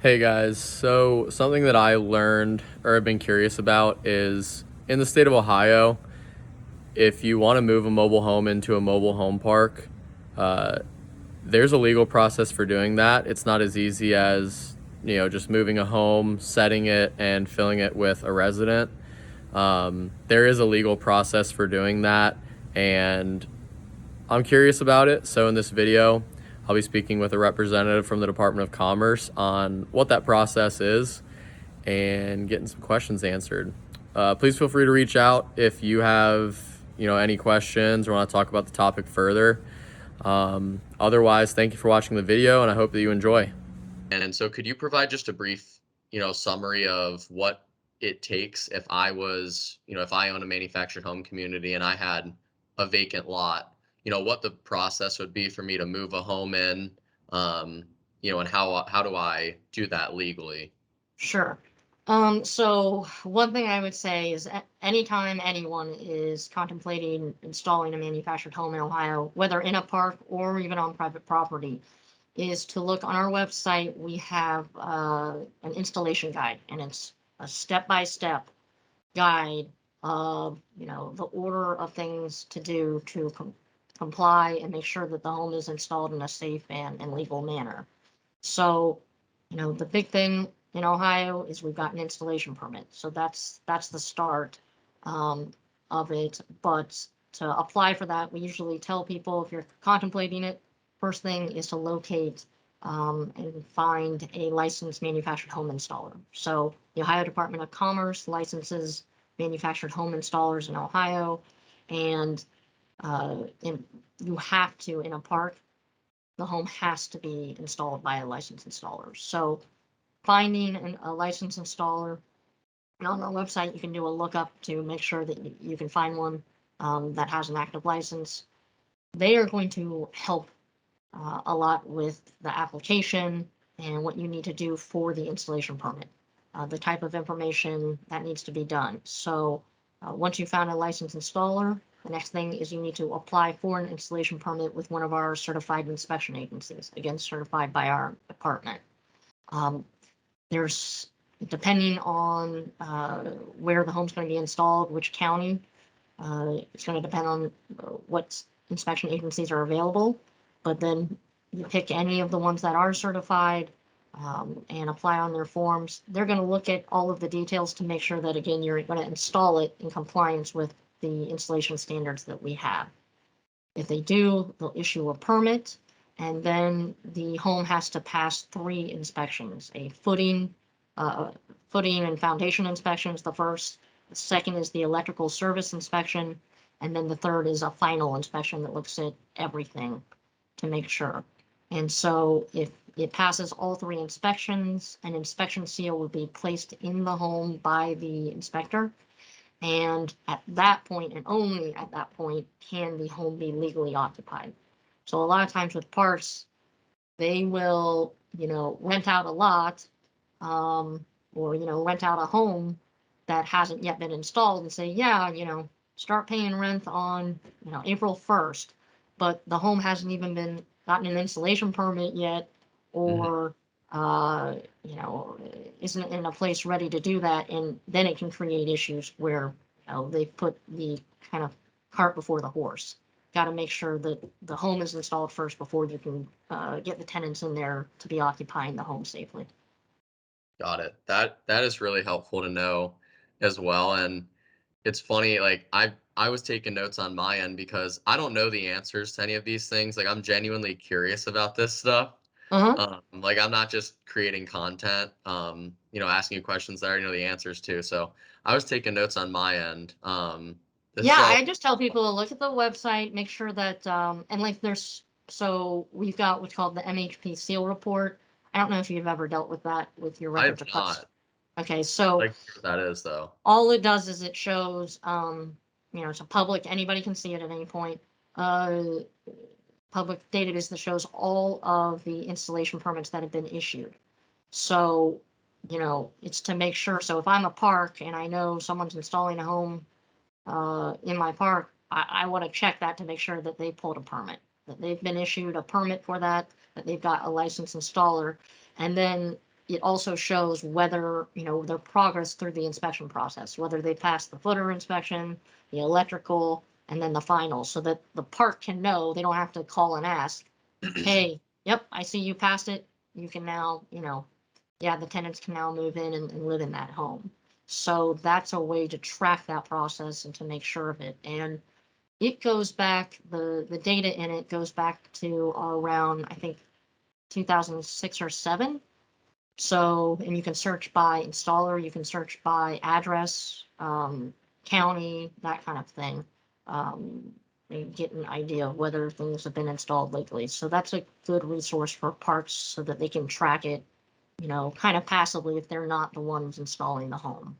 Hey guys, so something that I learned or have been curious about is in the state of Ohio, if you want to move a mobile home into a mobile home park, uh, there's a legal process for doing that. It's not as easy as, just moving a home, setting it, and filling it with a resident. There is a legal process for doing that, and I'm curious about it. So in this video, I'll be speaking with a representative from the Department of Commerce on what that process is and getting some questions answered. Please feel free to reach out if you have, any questions or want to talk about the topic further. Otherwise, thank you for watching the video, and I hope that you enjoy. And so could you provide just a brief, summary of what it takes if I was, if I own a manufactured home community and I had a vacant lot, what the process would be for me to move a home in, and how do I do that legally? Sure. So one thing I would say is anytime anyone is contemplating installing a manufactured home in Ohio, whether in a park or even on private property, is to look on our website. We have an installation guide, and it's a step-by-step guide of the order of things to do to comply and make sure that the home is installed in a safe and legal manner. So, the big thing in Ohio is we've got an installation permit. So that's the start um, of it. But to apply for that, we usually tell people if you're contemplating it, first thing is to locate and find a licensed manufactured home installer. So the Ohio Department of Commerce licenses manufactured home installers in Ohio, and you have to, in a park, the home has to be installed by a licensed installer. So finding a licensed installer on our website, you can do a lookup to make sure that you can find one that has an active license. They are going to help a lot with the application and what you need to do for the installation permit, the type of information that needs to be done. So once you found a licensed installer, the next thing is you need to apply for an installation permit with one of our certified inspection agencies, again, certified by our department. There's, depending on where the home's going to be installed, which county, it's going to depend on what inspection agencies are available. But then you pick any of the ones that are certified and apply on their forms. They're going to look at all of the details to make sure that, again, you're going to install it in compliance with the installation standards that we have. If they do, they'll issue a permit, and then the home has to pass 3 inspections: a footing and foundation inspection is the first. The second is the electrical service inspection, and then the third is a final inspection that looks at everything to make sure. And so if it passes all 3 inspections, an inspection seal will be placed in the home by the inspector. And at that point, and only at that point, can the home be legally occupied. So a lot of times with parks, they will, rent out a lot, or, rent out a home that hasn't yet been installed and say, yeah, start paying rent on, April 1st, but the home hasn't even been gotten an installation permit yet, or, isn't in a place ready to do that. And then it can create issues where, they've put the kind of cart before the horse. Got to make sure that the home is installed first before you can get the tenants in there to be occupying the home safely. Got it. That is really helpful to know as well. And it's funny, like I was taking notes on my end because I don't know the answers to any of these things. Like I'm genuinely curious about this stuff. Uh-huh. Like I'm not just creating content, asking you questions that I already know the answers to. So I was taking notes on my end. This is Yeah, all I just tell people to look at the website, make sure that, and like so we've got what's called the MHP seal report. I don't know if you've ever dealt with that with your I have records of cuts. not. Okay, so Like what that is though. all it does is it shows, it's a public, anybody can see it at any point. Uh, Public database that shows all of the installation permits that have been issued. So, it's to make sure. So if I'm a park and I know someone's installing a home in my park, I want to check that to make sure that they pulled a permit, that they've been issued a permit for that they've got a licensed installer. And then it also shows whether, their progress through the inspection process, whether they passed the footer inspection, the electrical, and then the final, so that the park can know, they don't have to call and ask, hey, yep, I see you passed it. You can now, yeah, the tenants can now move in and live in that home. So that's a way to track that process and to make sure of it. And it goes back, the data in it goes back to around, I think, 2006 or 7. So, and you can search by installer, you can search by address, county, that kind of thing. And get an idea of whether things have been installed lately. So that's a good resource for parks so that they can track it, kind of passively if they're not the ones installing the home.